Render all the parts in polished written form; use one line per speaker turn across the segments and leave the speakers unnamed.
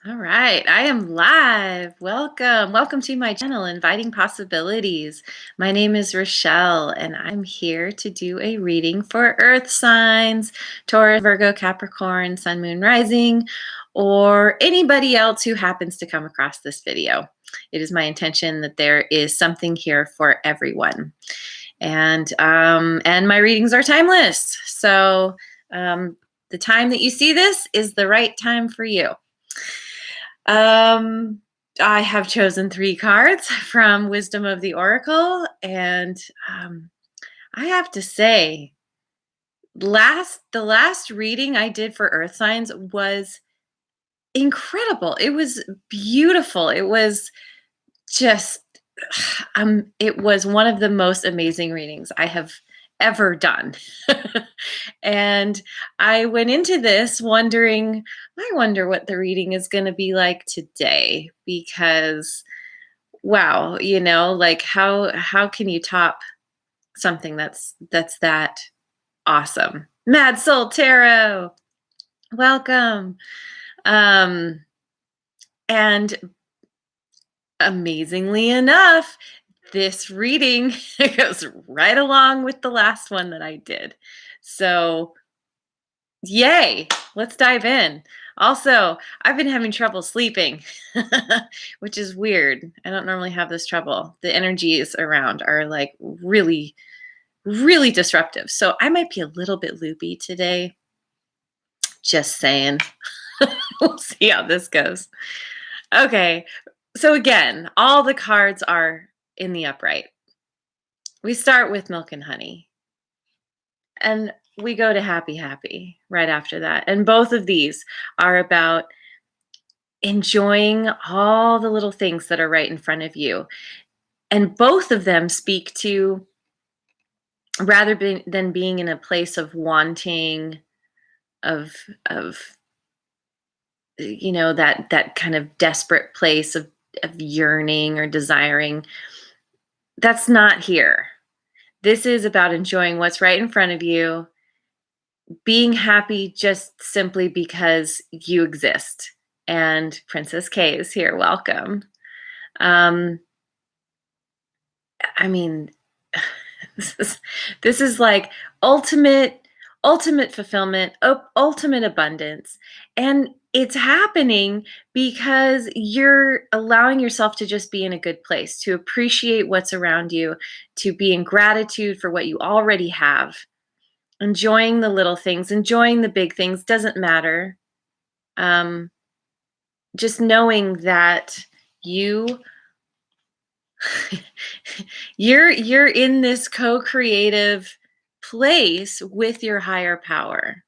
All right, I am live. Welcome. Welcome to my channel, Inviting Possibilities. My name is Rochelle, and I'm here to do a reading for Earth signs, Taurus, Virgo, Capricorn, Sun, Moon, Rising, or anybody else who happens to come across this video. It is my intention that there is something here for everyone. And my readings are timeless. So the time that you see this is the right time for you. I have chosen 3 cards from Wisdom of the Oracle, and I have to say, the last reading I did for Earth signs was incredible. It was beautiful. It was just, it was one of the most amazing readings I have ever done. And I went into this wondering, I wonder what the reading is going to be like today, because wow, like how can you top something that's that awesome? Mad Soul Tarot, welcome. Um and amazingly enough, this reading goes right along with the last one that I did. So, yay, let's dive in. Also, I've been having trouble sleeping, which is weird. I don't normally have this trouble. The energies around are like really, really disruptive. So, I might be a little bit loopy today. Just saying. We'll see how this goes. Okay, so again, all the cards are in the upright. We start with milk and honey, and we go to happy, happy right after that. And both of these are about enjoying all the little things that are right in front of you. And both of them speak to than being in a place of wanting, of that kind of desperate place of yearning or desiring. That's not here. This is about enjoying what's right in front of you, being happy just simply because you exist. And Princess K is here. Welcome. Um, I mean, this is like ultimate fulfillment, ultimate abundance. And it's happening because you're allowing yourself to just be in a good place, to appreciate what's around you, to be in gratitude for what you already have. Enjoying the little things, enjoying the big things, doesn't matter. Just knowing that you you're in this co-creative place with your higher power.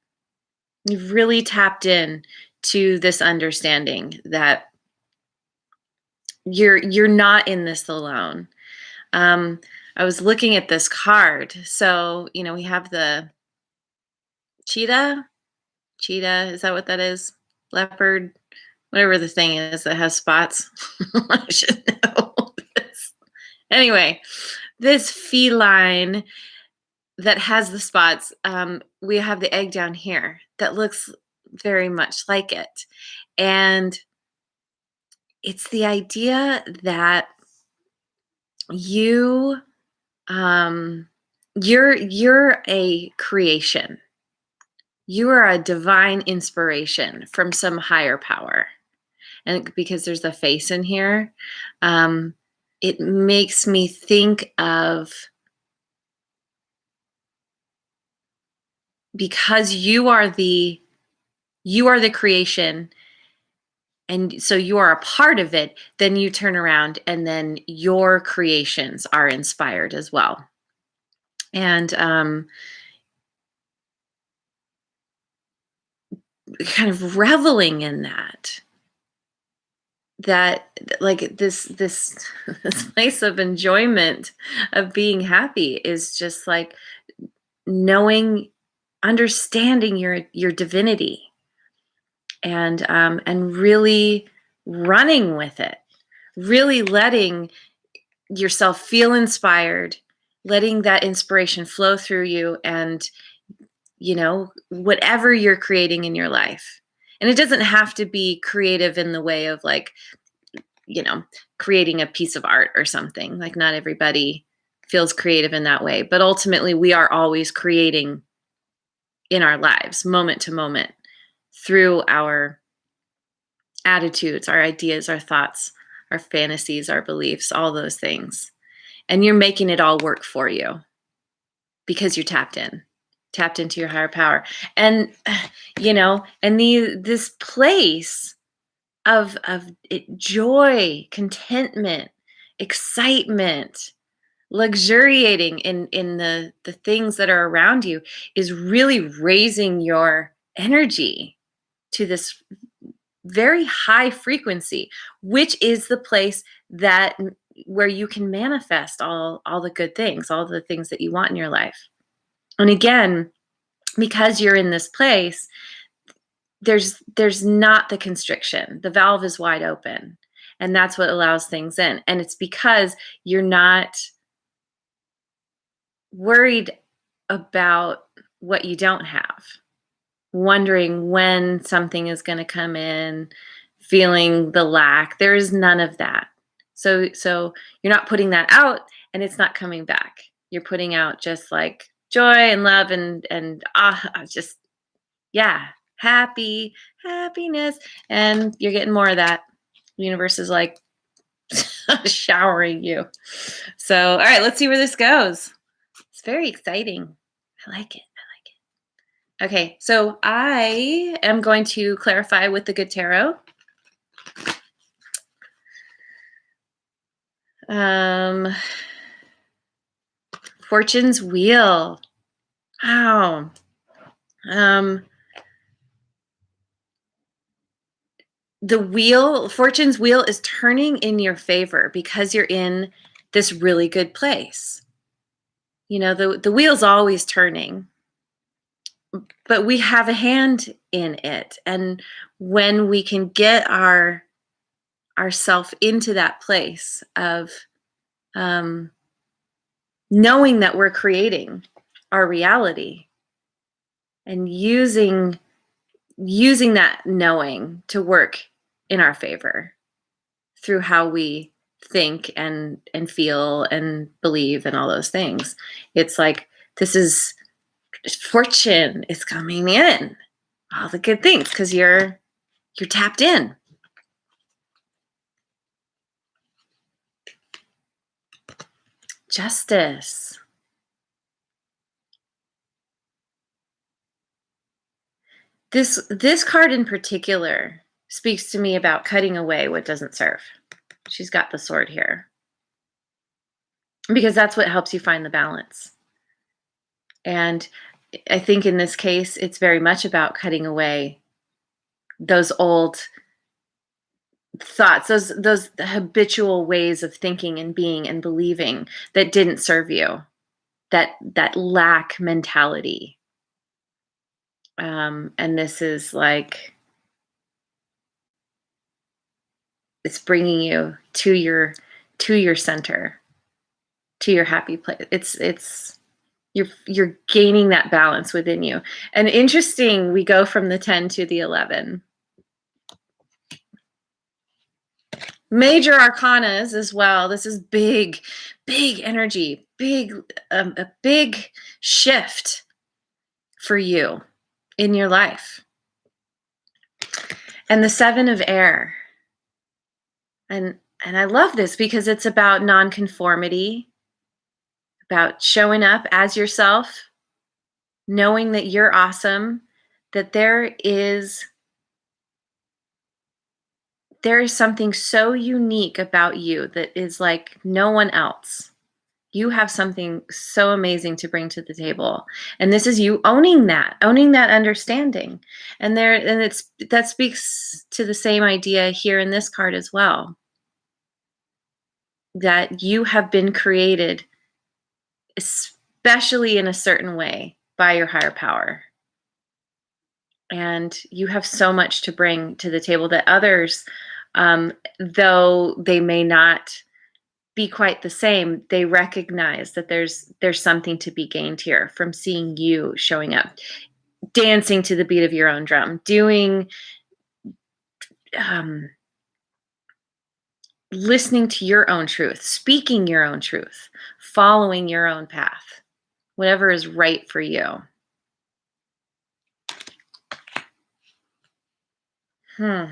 You've really tapped in to this understanding that you're not in this alone. I was looking at this card. So, we have the cheetah. Cheetah, is that what that is? Leopard, whatever the thing is that has spots. I should know this. Anyway, this feline that has the spots, we have the egg down here that looks very much like it. And it's the idea that you're a creation. You are a divine inspiration from some higher power. And because there's a face in here, it makes me think of, because you are the creation, and so you are a part of it, then you turn around and then your creations are inspired as well. And kind of reveling in that like this place of enjoyment, of being happy, is just like knowing, understanding your divinity, and really running with it, really letting yourself feel inspired, letting that inspiration flow through you, and whatever you're creating in your life, And it doesn't have to be creative in the way of like, creating a piece of art or something. Like, not everybody feels creative in that way, but ultimately we are always creating in our lives, moment to moment, through our attitudes, our ideas, our thoughts, our fantasies, our beliefs, all those things. And you're making it all work for you because you're tapped into your higher power. And this place of joy, contentment, excitement, luxuriating in the things that are around you is really raising your energy to this very high frequency, which is the place that where you can manifest all the good things, all the things that you want in your life. And again, because you're in this place, there's not the constriction. The valve is wide open, and that's what allows things in. And it's because you're not worried about what you don't have, wondering when something is going to come in, feeling the lack. There is none of that. So you're not putting that out, and it's not coming back. You're putting out just like joy and love and just, yeah, happiness, and you're getting more of that. The universe is like showering you. So, all right, let's see where this goes. It's very exciting. I like it. Okay, so I am going to clarify with the Good Tarot. Fortune's Wheel. Wow. Fortune's Wheel is turning in your favor because you're in this really good place. The wheel's always turning, but we have a hand in it. And when we can get ourself into that place of knowing that we're creating our reality and using that knowing to work in our favor through how we think and feel and believe and all those things. It's like, this is fortune is coming in, all the good things, because you're tapped in. Justice. This card in particular speaks to me about cutting away what doesn't serve. She's got the sword here, because that's what helps you find the balance. And I think in this case, it's very much about cutting away those old thoughts, those habitual ways of thinking and being and believing that didn't serve you, that lack mentality. And this is like, it's bringing you to your center, to your happy place. It's you're gaining that balance within you. And interesting, we go from the 10 to the 11. Major arcanas as well. This is big energy, a big shift for you in your life. And the 7 of air. And I love this because it's about nonconformity, about showing up as yourself, knowing that you're awesome, that there is something so unique about you that is like no one else. You have something so amazing to bring to the table. And this is you owning that understanding. And that speaks to the same idea here in this card as well. That you have been created, especially in a certain way, by your higher power. And you have so much to bring to the table that others, though they may not be quite the same, they recognize that there's something to be gained here from seeing you showing up, dancing to the beat of your own drum, doing um, listening to your own truth, speaking your own truth, following your own path, whatever is right for you. Wow.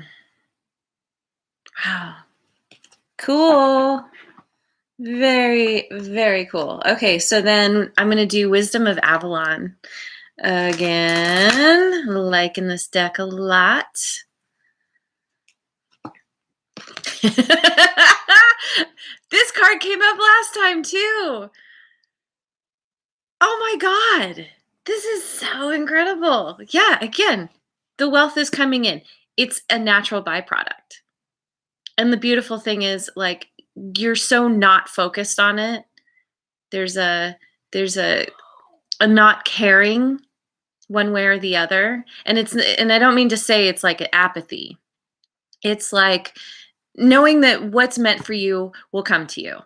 Cool. Very, very cool. Okay, so then I'm going to do Wisdom of Avalon again. Liking this deck a lot. This card came up last time too. Oh my God. This is so incredible. Yeah, again, the wealth is coming in. It's a natural byproduct. And the beautiful thing is, like, you're so not focused on it. There's a not caring one way or the other. And I don't mean to say it's like apathy. It's like knowing that what's meant for you will come to you.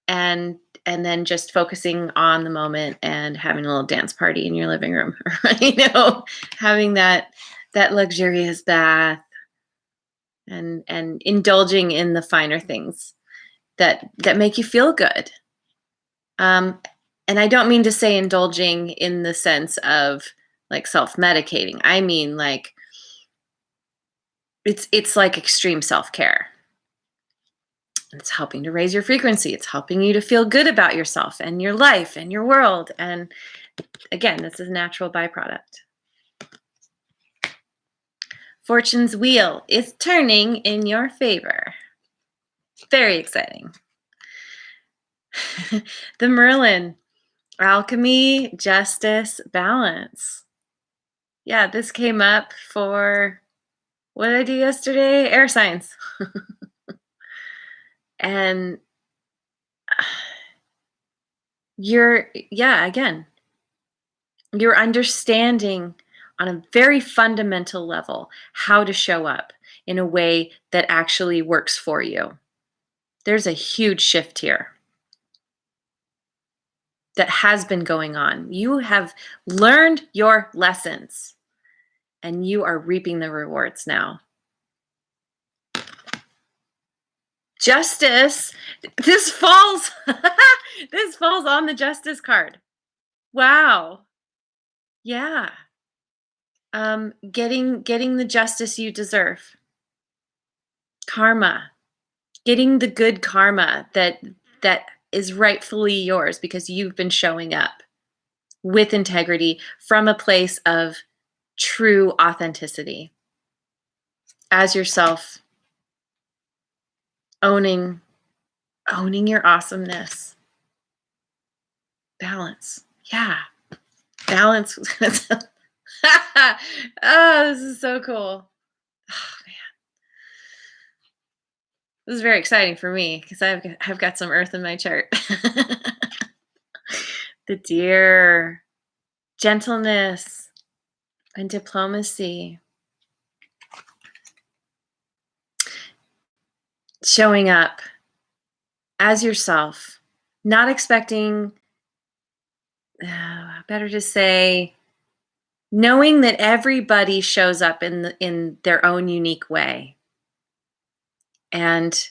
And then just focusing on the moment and having a little dance party in your living room, having that luxurious bath and indulging in the finer things that make you feel good. And I don't mean to say indulging in the sense of like self-medicating. I mean, like, it's like extreme self-care. It's helping to raise your frequency. It's helping you to feel good about yourself and your life and your world. And again, this is a natural byproduct. Fortune's wheel is turning in your favor. Very exciting. The Merlin, alchemy, justice, balance. Yeah, this came up for, what did I do yesterday? Air signs. And again, you're understanding on a very fundamental level how to show up in a way that actually works for you. There's a huge shift here that has been going on. You have learned your lessons and you are reaping the rewards now. Justice, this falls this falls on the justice card. Wow. Yeah. Getting the justice you deserve. Karma. Getting the good karma that is rightfully yours because you've been showing up with integrity from a place of true authenticity. As yourself, owning your awesomeness. Balance. Yeah. Balance. Oh, this is so cool. Oh, man. This is very exciting for me because I've got some earth in my chart. The Deer, gentleness and diplomacy. Showing up as yourself, not expecting, better to say, knowing that everybody shows up in their own unique way and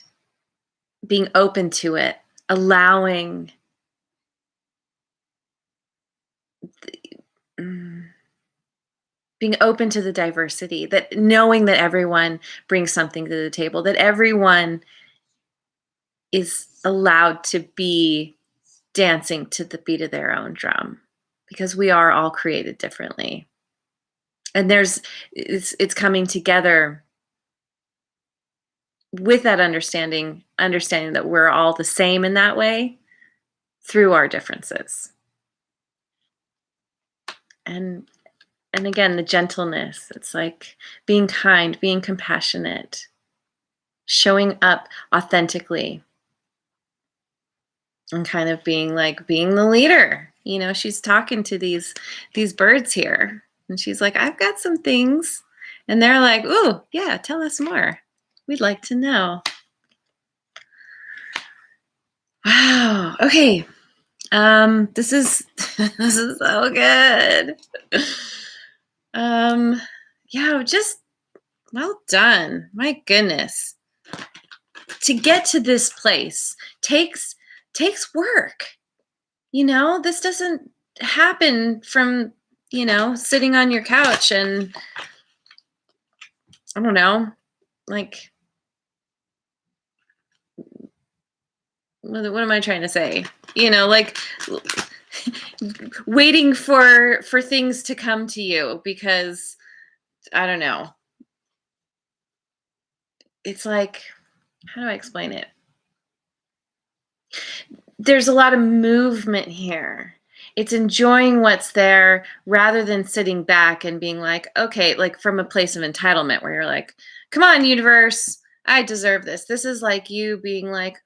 being open to it, allowing being open to the diversity, that knowing that everyone brings something to the table, that everyone is allowed to be dancing to the beat of their own drum, because we are all created differently. And it's coming together with that understanding that we're all the same in that way through our differences. And again, the gentleness, it's like being kind, being compassionate, showing up authentically, and kind of being the leader. She's talking to these birds here, and she's like, I've got some things. And they're like, ooh, yeah, tell us more. We'd like to know. Wow. Okay. This is so good. Yeah, just Well done. My goodness. To get to this place takes work. This doesn't happen from, sitting on your couch and I don't know, like what am I trying to say? Like waiting for things to come to you because I don't know. It's like, how do I explain it? There's a lot of movement here. It's enjoying what's there rather than sitting back and being like, okay, like from a place of entitlement where you're like, come on, universe, I deserve this. This is like you being like,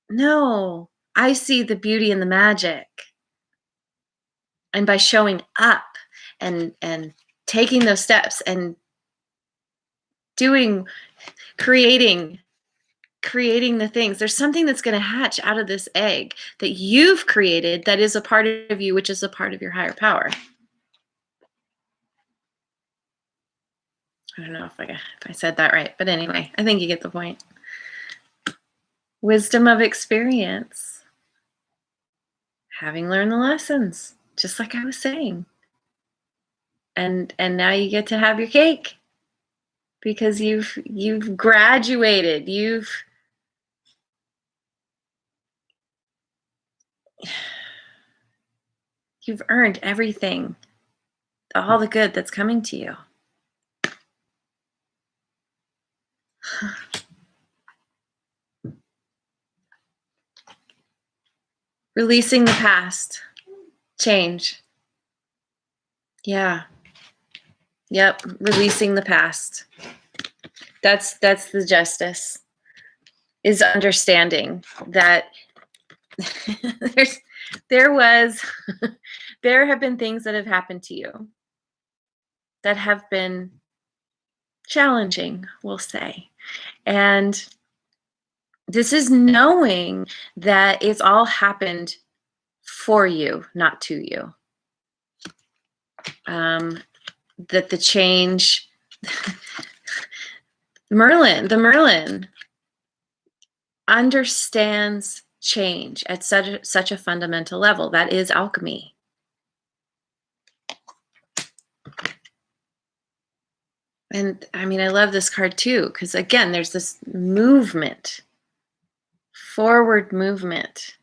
no, I see the beauty and the magic. And by showing up and taking those steps and doing, creating the things, there's something that's going to hatch out of this egg that you've created that is a part of you, which is a part of your higher power. I don't know if I said that right, but anyway, I think you get the point. Wisdom of experience. Having learned the lessons, just like I was saying. And now you get to have your cake because you've graduated. You've earned everything, all the good that's coming to you. Releasing the past. Change. Yeah. Yep. Releasing the past. That's the justice. Is understanding that there have been things that have happened to you that have been challenging, we'll say. And this is knowing that it's all happened for you, not to you. That the change, the Merlin understands change at such a fundamental level. That is alchemy. And I mean, I love this card too, because again, there's this movement, forward movement.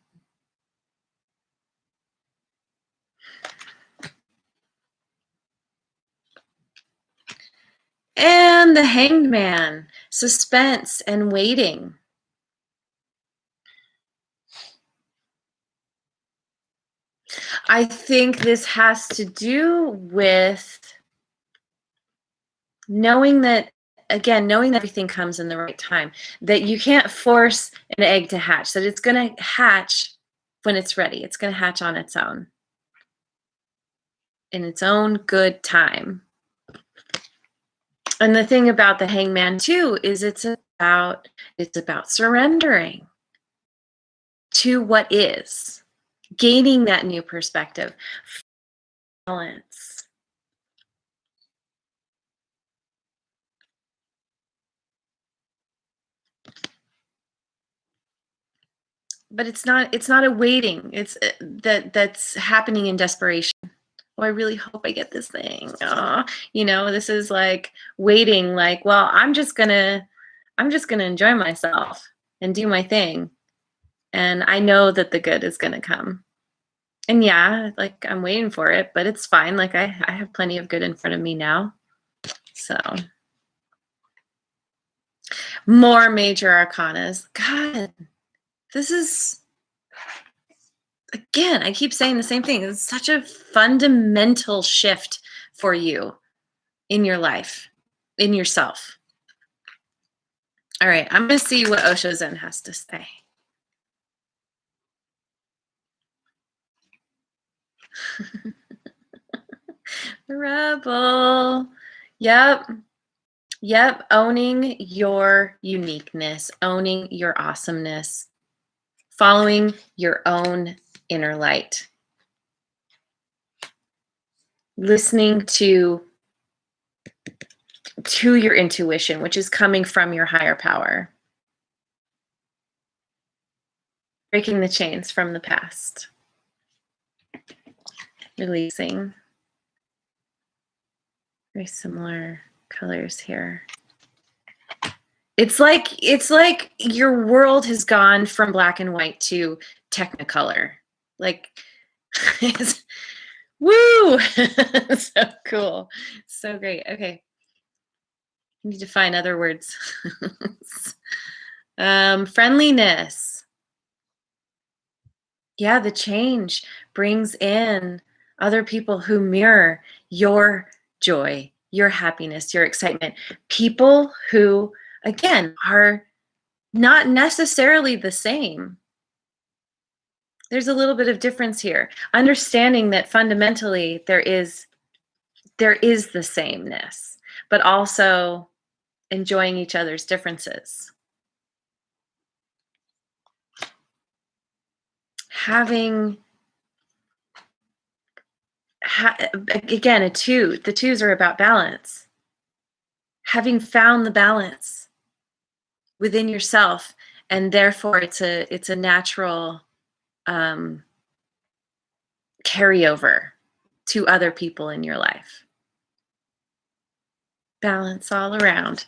And the Hanged Man, suspense and waiting. I think this has to do with knowing that everything comes in the right time, that you can't force an egg to hatch, that it's going to hatch when it's ready. It's going to hatch on its own, in its own good time. And the thing about the Hangman too is it's about surrendering to what is, gaining that new perspective, balance. But it's not a waiting. It's that's happening in desperation. Oh, I really hope I get this thing. Oh, this is like waiting, like, well, I'm just gonna enjoy myself and do my thing. And I know that the good is gonna come. And yeah, like I'm waiting for it, but it's fine. Like I have plenty of good in front of me now. So more major arcanas. God, this is, again, I keep saying the same thing. It's such a fundamental shift for you in your life, in yourself. All right, I'm going to see what Osho Zen has to say. Rebel. Yep. Owning your uniqueness, owning your awesomeness, following your own inner light. Listening to to your intuition, which is coming from your higher power. Breaking the chains from the past. Releasing. Very similar colors here. It's like your world has gone from black and white to Technicolor. Like, it's, woo! So cool. So great. Okay. I need to find other words. Friendliness. Yeah, the change brings in other people who mirror your joy, your happiness, your excitement. People who, again, are not necessarily the same. There's a little bit of difference here. Understanding that fundamentally there is the sameness, but also enjoying each other's differences. Having again, a two. The twos are about balance. Having found the balance within yourself, and therefore it's a natural carryover to other people in your life. Balance all around.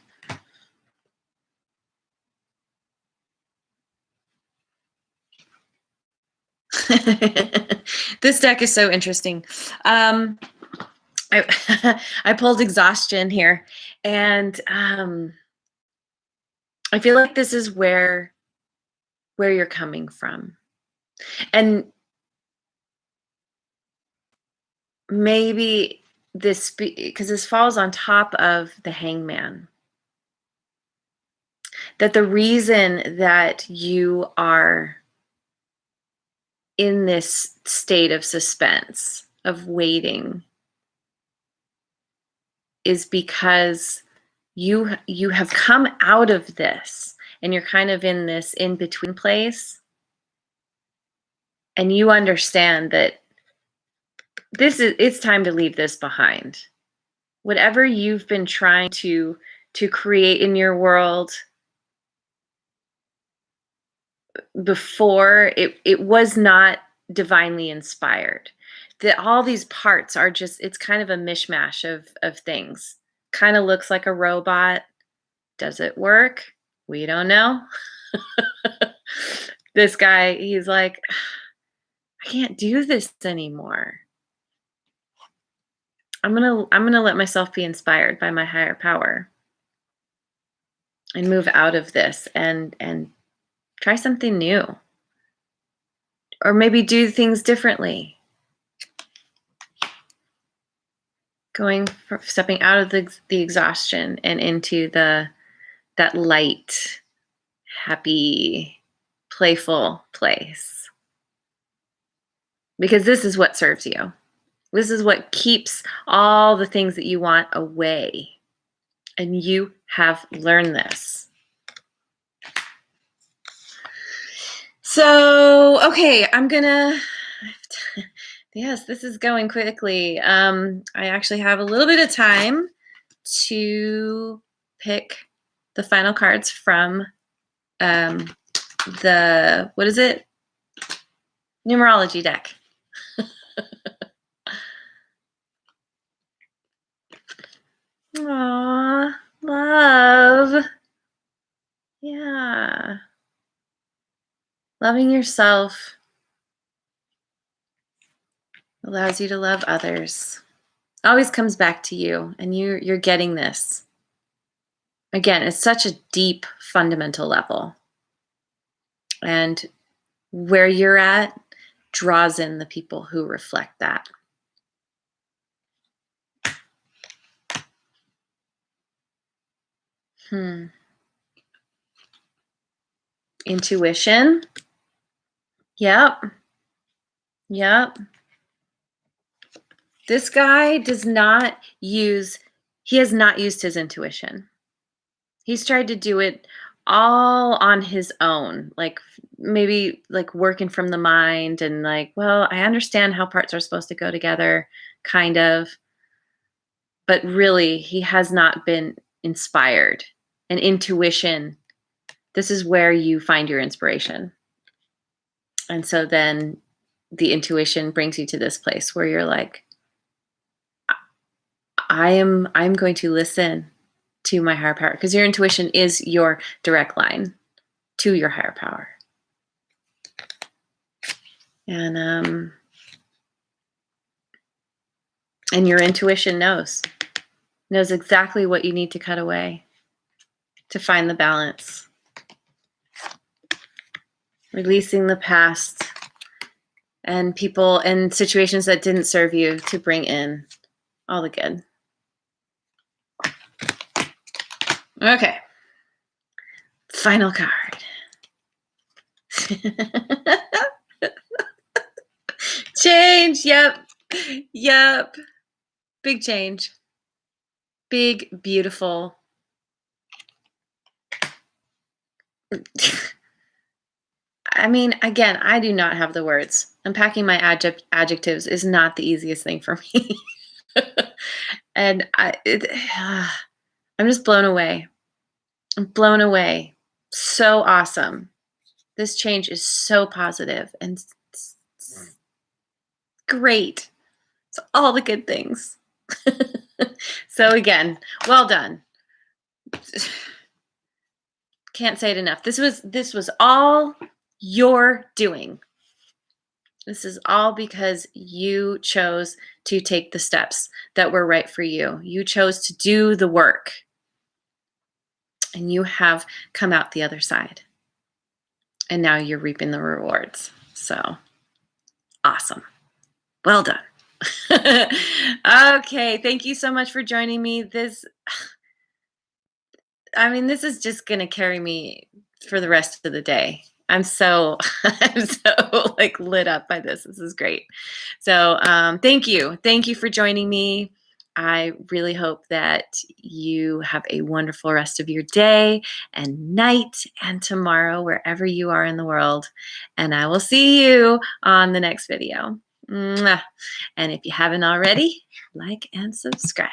This deck is so interesting. I I pulled exhaustion here, and I feel like this is where you're coming from, and maybe this, because this falls on top of the Hangman, that the reason that you are in this state of suspense, of waiting, is because you have come out of this, and you're kind of in this in-between place, and you understand that it's time to leave this behind. Whatever you've been trying to create in your world before, it was not divinely inspired. That all these parts are just, it's kind of a mishmash of things. Kind of looks like a robot. Does it work? We don't know. This guy, he's like, I can't do this anymore. I'm gonna let myself be inspired by my higher power and move out of this and try something new, or maybe do things differently. Stepping out of the exhaustion and into that light, happy, playful place. Because this is what serves you. This is what keeps all the things that you want away. And you have learned this. So, okay, I'm gonna, yes, this is going quickly. I actually have a little bit of time to pick the final cards from the, what is it? Numerology deck. Aww, love. Yeah. Loving yourself allows you to love others. Always comes back to you, and you're getting this. Again, it's such a deep, fundamental level. And where you're at draws in the people who reflect that. Intuition. Yep. This guy has not used his intuition. He's tried to do it all on his own, like maybe like working from the mind and like, well, I understand how parts are supposed to go together, kind of. but really he has not been inspired. And intuition, this is where you find your inspiration. And so then the intuition brings you to this place where you're like, I'm going to listen to my higher power, because your intuition is your direct line to your higher power. And your intuition knows exactly what you need to cut away to find the balance. Releasing the past and people and situations that didn't serve you to bring in all the good. Okay. Final card. Change. Yep. Big change. Big, beautiful. I mean, again, I do not have the words. Unpacking my adjectives is not the easiest thing for me. And I'm just blown away. I'm blown away. So awesome. This change is so positive and great. It's all the good things. So again, well done. Can't say it enough. This was all your doing. This is all because you chose to take the steps that were right for you. You chose to do the work. And you have come out the other side. And now you're reaping the rewards. So awesome. Well done. Okay. Thank you so much for joining me. This is just going to carry me for the rest of the day. I'm so like lit up by this. This is great. So thank you. Thank you for joining me. I really hope that you have a wonderful rest of your day and night and tomorrow, wherever you are in the world. And I will see you on the next video. Mwah. And if you haven't already, like and subscribe.